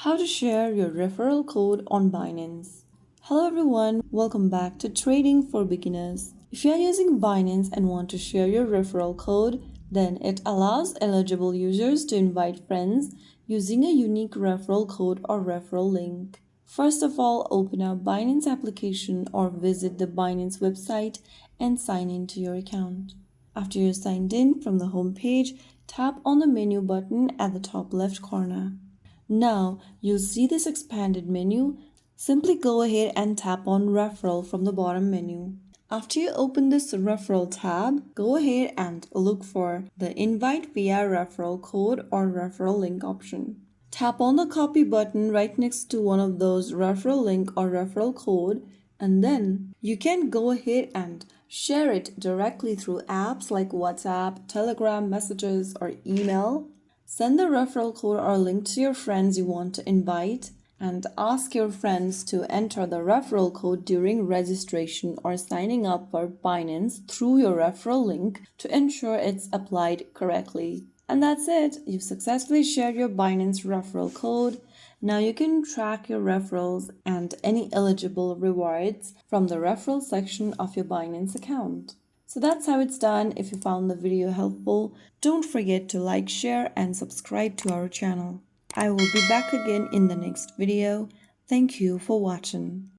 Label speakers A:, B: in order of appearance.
A: How to share your referral code on Binance. Hello everyone, welcome back to Trading for Beginners. If you are using Binance and want to share your referral code, then it allows eligible users to invite friends using a unique referral code or referral link. First of all, open up Binance application or visit the Binance website and sign into your account. After you're signed in, from the home page, tap on the menu button at the top left corner. Now you'll see this expanded menu. Simply go ahead and tap on Referral from the bottom menu. After you open this Referral tab, go ahead and look for the Invite via Referral Code or Referral Link option. Tap on the copy button right next to one of those referral link or referral code, and then you can go ahead and share it directly through apps like WhatsApp, Telegram messages, or email. Send the referral code or link to your friends you want to invite and ask your friends to enter the referral code during registration or signing up for Binance through your referral link to ensure it's applied correctly. And that's it. You've successfully shared your Binance referral code. Now you can track your referrals and any eligible rewards from the referral section of your Binance account. So that's how it's done. If you found the video helpful, don't forget to like, share, and subscribe to our channel. I will be back again in the next video. Thank you for watching.